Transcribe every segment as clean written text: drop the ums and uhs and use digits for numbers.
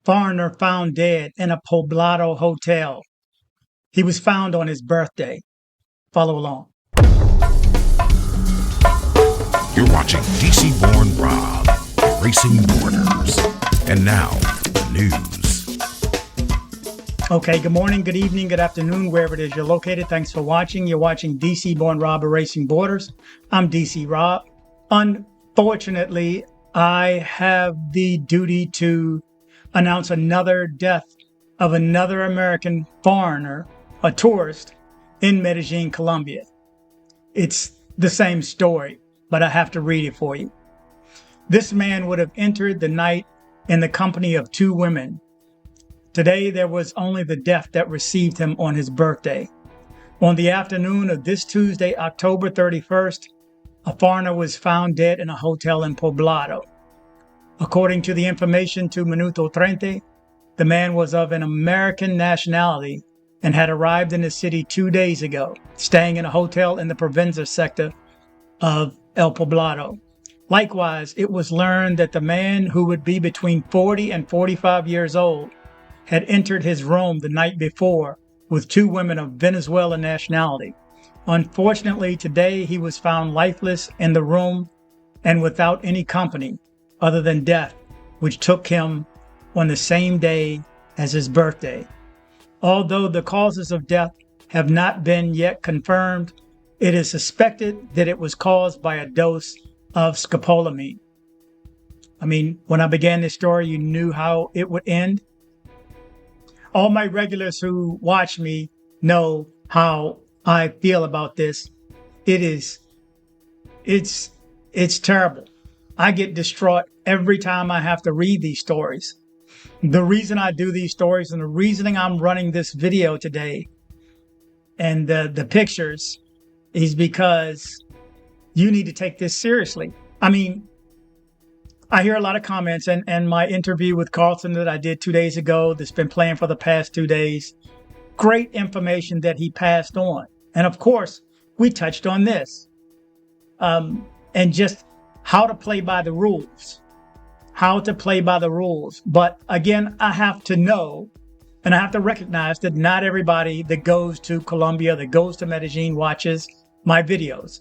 Foreigner found dead in a Poblado Hotel. He was found on his birthday. Follow along. You're watching DC-born Rob, Racing Borders. And now, the news. Okay, good morning, good evening, good afternoon, wherever it is you're located. Thanks for watching. You're watching DC-born Rob, Racing Borders. I'm DC Rob. Unfortunately, I have the duty to announce another death of another American foreigner, a tourist, in Medellin, Colombia. It's the same story, but I have to read it for you. This man would have entered the night in the company of two women. Today, there was only the death that received him on his birthday. On the afternoon of this Tuesday, October 31st, a foreigner was found dead in a hotel in Poblado. According to the information to Minuto Trente, the man was of an American nationality and had arrived in the city 2 days ago, staying in a hotel in the Provenza sector of El Poblado. Likewise, it was learned that the man, who would be between 40 and 45 years old, had entered his room the night before with two women of Venezuelan nationality. Unfortunately, today he was found lifeless in the room and without any company other than death, which took him on the same day as his birthday. Although the causes of death have not been yet confirmed, it is suspected that it was caused by a dose of scopolamine. I mean, when I began this story, you knew how it would end. All my regulars who watch me know how I feel about this. It's terrible. I get distraught every time I have to read these stories. The reason I do these stories and the reasoning I'm running this video today and the pictures is because you need to take this seriously. I mean, I hear a lot of comments and my interview with Carlton that I did 2 days ago that's been playing for the past 2 days. Great information that he passed on. And of course, we touched on this and just how to play by the rules. How to play by the rules. But again, I have to know and I have to recognize that not everybody that goes to Colombia, that goes to Medellin, watches my videos.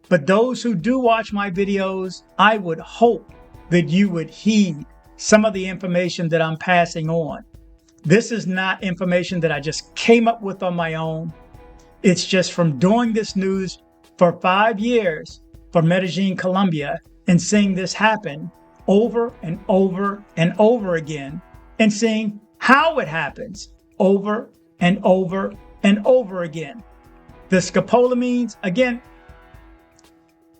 But those who do watch my videos, I would hope that you would heed some of the information that I'm passing on. This is not information that I just came up with on my own. It's just from doing this news for 5 years for Medellin, Colombia, and seeing this happen over and over and over again, and seeing how it happens over and over and over again. The scopolamines, again,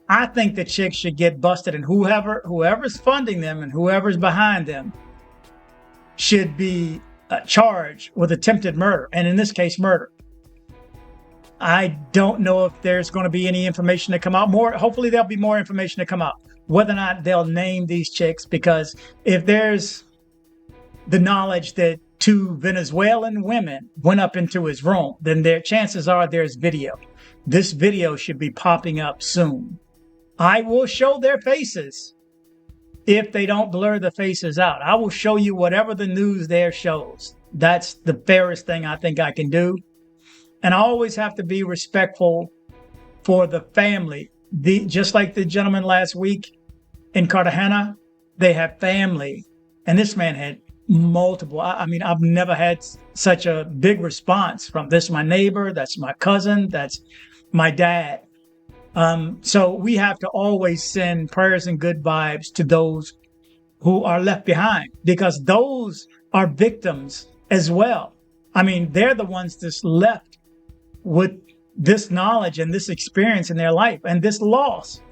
I think the chicks should get busted, and whoever's funding them and whoever's behind them should be charged with attempted murder, and in this case, murder. I don't know if there's going to be any information to come out. Hopefully there'll be more information to come out. Whether or not they'll name these chicks, because if there's the knowledge that two Venezuelan women went up into his room, then chances are there's video. This video should be popping up soon. I will show their faces if they don't blur the faces out. I will show you whatever the news there shows. That's the fairest thing I think I can do. And I always have to be respectful for the family. Just like the gentleman last week in Cartagena, they have family. And this man had multiple. I mean, I've never had such a big response from this. My neighbor, that's my cousin, that's my dad. So we have to always send prayers and good vibes to those who are left behind, because those are victims as well. I mean, they're the ones that's left with this knowledge and this experience in their life and this loss,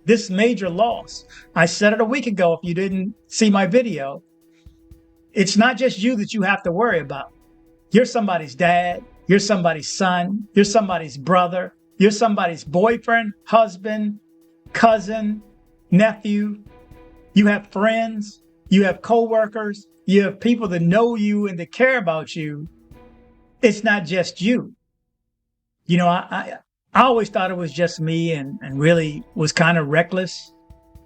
this major loss. I said it a week ago. If you didn't see my video, it's not just you that you have to worry about. You're somebody's dad. You're somebody's son. You're somebody's brother. You're somebody's boyfriend, husband, cousin, nephew. You have friends. You have coworkers. You have people that know you and that care about you. It's not just you. You know, I always thought it was just me and really was kind of reckless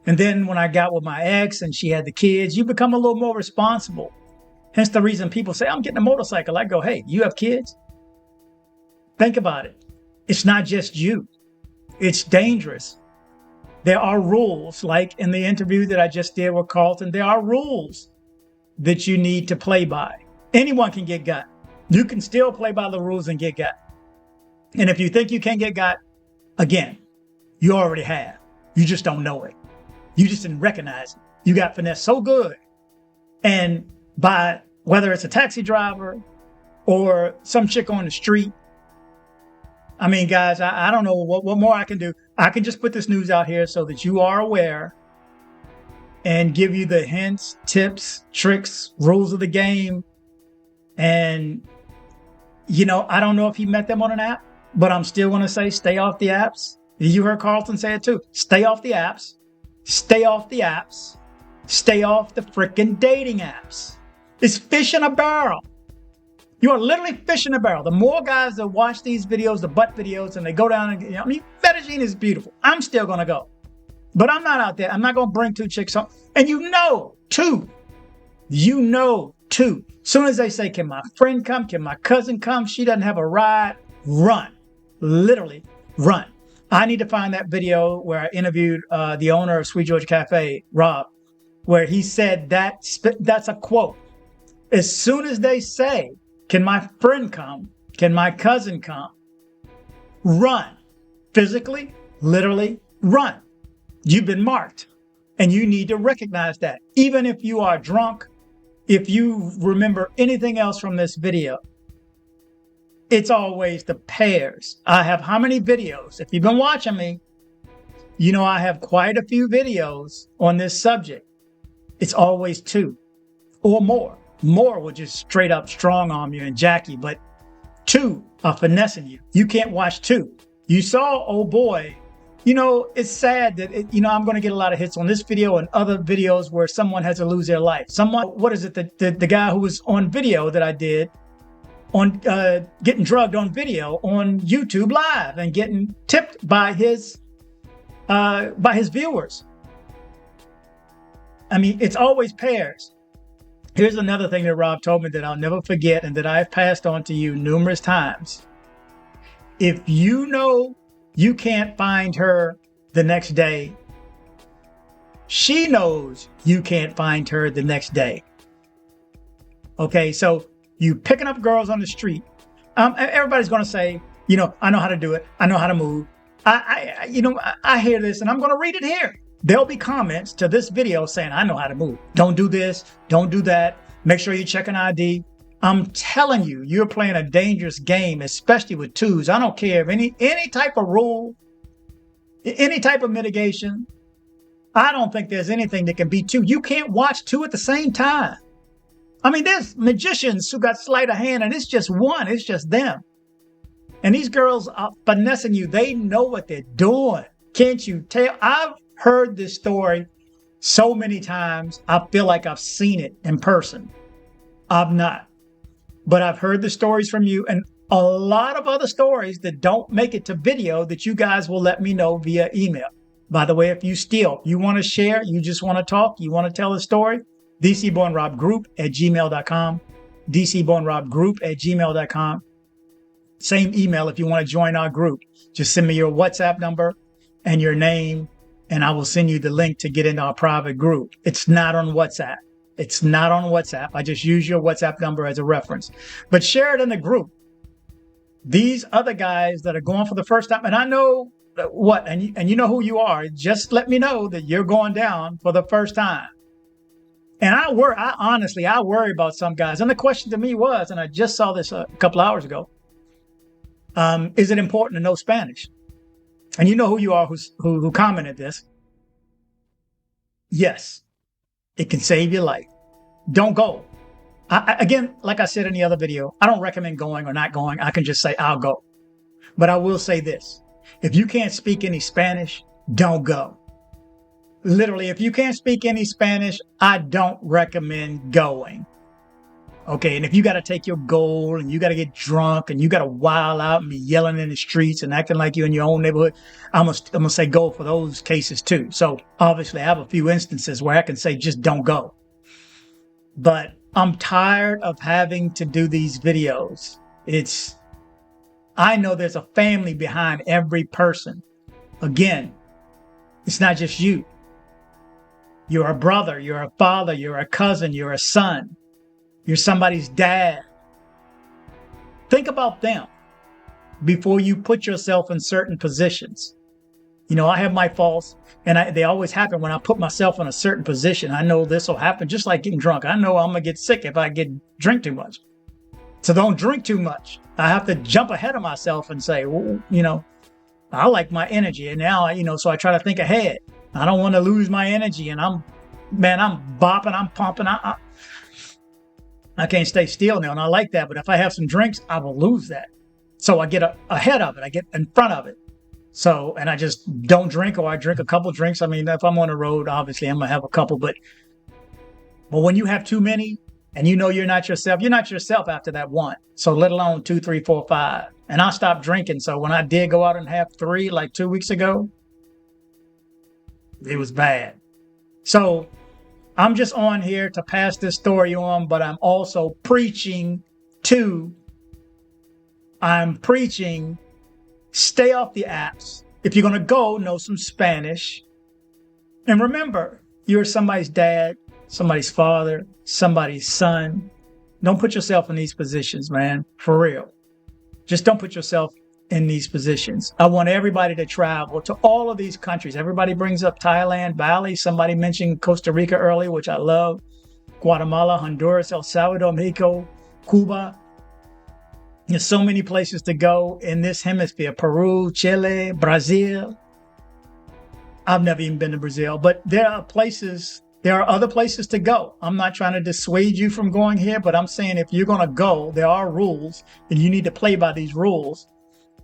And then when I got with my ex and she had the kids, you become a little more responsible. Hence the reason people say, I'm getting a motorcycle. I go, hey, you have kids? Think about it. It's not just you. It's dangerous. There are rules, like in the interview that I just did with Carlton, there are rules that you need to play by. Anyone can get got. You can still play by the rules and get got. And if you think you can't get got, again, you already have. You just don't know it. You just didn't recognize it. You got finesse so good. And by whether it's a taxi driver or some chick on the street, I mean, guys, I don't know what more I can do. I can just put this news out here so that you are aware and give you the hints, tips, tricks, rules of the game. And, you know, I don't know if he met them on an app, but I'm still going to say stay off the apps. You heard Carlton say it too. Stay off the apps. Stay off the apps. Stay off the freaking dating apps. It's fish in a barrel. You are literally fish in a barrel. The more guys that watch these videos, the butt videos, and they go down and, you know, I mean, Medellin is beautiful. I'm still going to go. But I'm not out there. I'm not going to bring two chicks home. And you know, two. Soon as they say, can my friend come? Can my cousin come? She doesn't have a ride. Run. Literally run. I need to find that video where I interviewed the owner of Sweet George Cafe, Rob, where he said that's a quote. As soon as they say, can my friend come? Can my cousin come? Run. Physically, literally, run. You've been marked. And you need to recognize that. Even if you are drunk, if you remember anything else from this video, it's always the pairs. I have how many videos? If you've been watching me, you know I have quite a few videos on this subject. It's always two or more. More will just straight up strong arm you and jack you, but two are finessing you. You can't watch two. You saw, oh boy, you know, it's sad that, I'm going to get a lot of hits on this video and other videos where someone has to lose their life. What is it? The guy who was on video that I did on getting drugged on video on YouTube Live and getting tipped by his viewers. I mean, it's always pairs. Here's another thing that Rob told me that I'll never forget and that I've passed on to you numerous times. If you know you can't find her the next day, she knows you can't find her the next day. Okay, so you picking up girls on the street. Everybody's going to say, I know how to do it. I know how to move. I hear this and I'm going to read it here. There'll be comments to this video saying, I know how to move. Don't do this. Don't do that. Make sure you check an ID. I'm telling you, you're playing a dangerous game, especially with twos. I don't care if any type of rule, any type of mitigation. I don't think there's anything that can beat two. You can't watch two at the same time. I mean, there's magicians who got sleight of hand and it's just one. It's just them. And these girls are finessing you. They know what they're doing. Can't you tell? I've heard this story so many times. I feel like I've seen it in person. I've not. But I've heard the stories from you and a lot of other stories that don't make it to video that you guys will let me know via email. By the way, if you want to share, you just want to talk, you want to tell a story, dcbornrobgroup@gmail.com, dcbornrobgroup@gmail.com. Same email if you want to join our group. Just send me your WhatsApp number and your name, and I will send you the link to get into our private group. It's not on WhatsApp. It's not on WhatsApp. I just use your WhatsApp number as a reference. But share it in the group. These other guys that are going for the first time, and I know what, and you know who you are. Just let me know that you're going down for the first time. And I honestly worry about some guys. And the question to me was, and I just saw this a couple hours ago, is it important to know Spanish? And you know who you are who commented this. Yes, it can save your life. Don't go. Again, like I said in the other video, I don't recommend going or not going. I can just say I'll go. But I will say this. If you can't speak any Spanish, don't go. Literally, if you can't speak any Spanish, I don't recommend going. Okay, and if you got to take your goal and you got to get drunk and you got to wild out and be yelling in the streets and acting like you're in your own neighborhood, I'm gonna say go for those cases too. So obviously I have a few instances where I can say just don't go. But I'm tired of having to do these videos. I know there's a family behind every person. Again, it's not just you. You're a brother, you're a father, you're a cousin, you're a son. You're somebody's dad. Think about them before you put yourself in certain positions. You know, I have my faults, and they always happen when I put myself in a certain position. I know this will happen, just like getting drunk. I know I'm going to get sick if I drink too much. So don't drink too much. I have to jump ahead of myself and say, well, you know, I like my energy. And now, you know, so I try to think ahead. I don't want to lose my energy. And I'm bopping, I'm pumping. I can't stay still now, and I like that. But if I have some drinks, I will lose that. So I get ahead of it. I get in front of it. So, and I just don't drink, or I drink a couple drinks. I mean, if I'm on the road, obviously I'm going to have a couple. But when you have too many and you know you're not yourself after that one. So let alone 2, 3, 4, 5. And I stopped drinking. So when I did go out and have 3, like 2 weeks ago, it was bad. So I'm just on here to pass this story on, but I'm also preaching, stay off the apps. If you're going to go, know some Spanish. And remember, you're somebody's dad, somebody's father, somebody's son. Don't put yourself in these positions, man, for real. Just don't put yourself in these positions. I want everybody to travel to all of these countries. Everybody brings up Thailand, Bali. Somebody mentioned Costa Rica earlier, which I love. Guatemala, Honduras, El Salvador, Mexico, Cuba. There's so many places to go in this hemisphere. Peru, Chile, Brazil. I've never even been to Brazil, but there are other places to go. I'm not trying to dissuade you from going here, but I'm saying if you're going to go, there are rules and you need to play by these rules.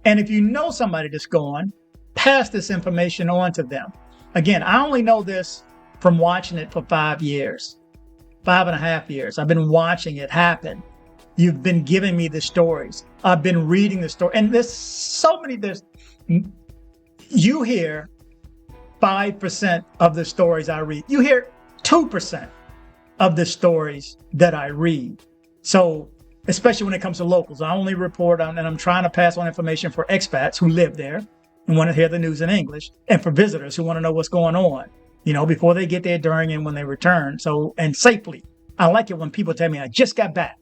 And if you know somebody that's going, pass this information on to them. Again, I only know this from watching it for 5 years, 5.5 years. I've been watching it happen. You've been giving me the stories. I've been reading the story. And you hear 5% of the stories I read. You hear 2% of the stories that I read. So, especially when it comes to locals, I only report on, and I'm trying to pass on information for expats who live there and want to hear the news in English, and for visitors who want to know what's going on, you know, before they get there, during, and when they return. So, and safely. I like it when people tell me, I just got back.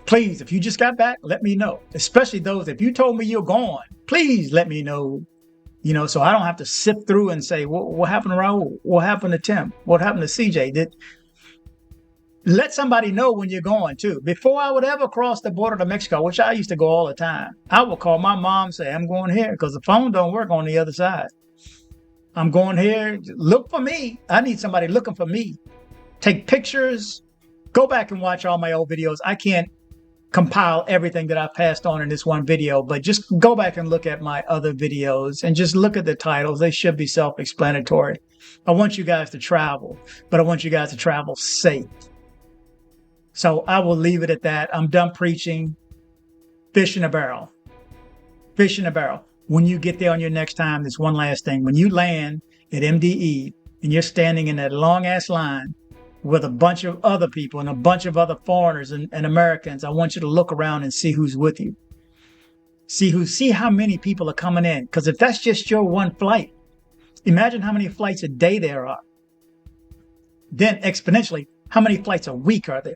Please, if you just got back, let me know. Especially those, if you told me you're gone, please let me know, you know, so I don't have to sift through and say, what happened to Raul? What happened to Tim? What happened to CJ? Let somebody know when you're going too. Before I would ever cross the border to Mexico, which I used to go all the time, I would call my mom and say, I'm going here, because the phone don't work on the other side. I'm going here. Look for me. I need somebody looking for me. Take pictures. Go back and watch all my old videos. I can't compile everything that I passed on in this one video, but just go back and look at my other videos and just look at the titles. They should be self-explanatory. I want you guys to travel, but I want you guys to travel safe. So I will leave it at that. I'm done preaching. Fish in a barrel. Fish in a barrel. When you get there on your next time, there's one last thing. When you land at MDE and you're standing in that long ass line with a bunch of other people and a bunch of other foreigners and Americans, I want you to look around and see who's with you. See how many people are coming in. Because if that's just your one flight, imagine how many flights a day there are. Then exponentially, how many flights a week are there?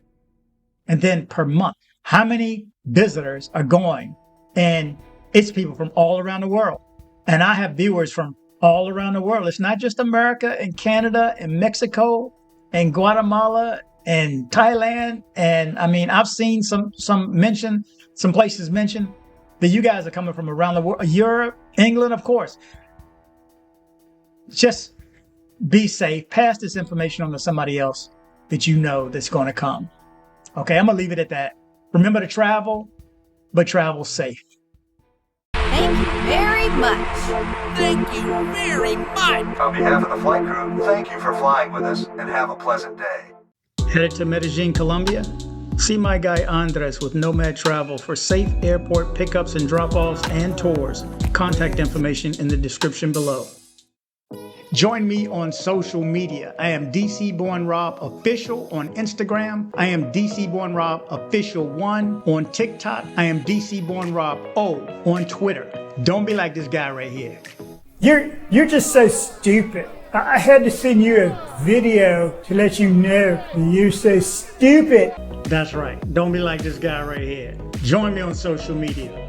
And then per month, how many visitors are going? And it's people from all around the world. And I have viewers from all around the world. It's not just America and Canada and Mexico and Guatemala and Thailand. And I mean, I've seen some places mention that you guys are coming from around the world. Europe, England, of course. Just be safe. Pass this information on to somebody else that you know that's going to come. Okay, I'm going to leave it at that. Remember to travel, but travel safe. Thank you very much. Thank you very much. On behalf of the flight crew, thank you for flying with us and have a pleasant day. Headed to Medellin, Colombia? See my guy Andres with Nomad Travel for safe airport pickups and drop-offs and tours. Contact information in the description below. Join me on social media. I am DC Born Rob Official on Instagram. I am DC Born Rob Official 1 on TikTok. I am DC Born Rob O on Twitter. Don't be like this guy right here. You're just so stupid. I had to send you a video to let you know that you're so stupid. That's right. Don't be like this guy right here. Join me on social media.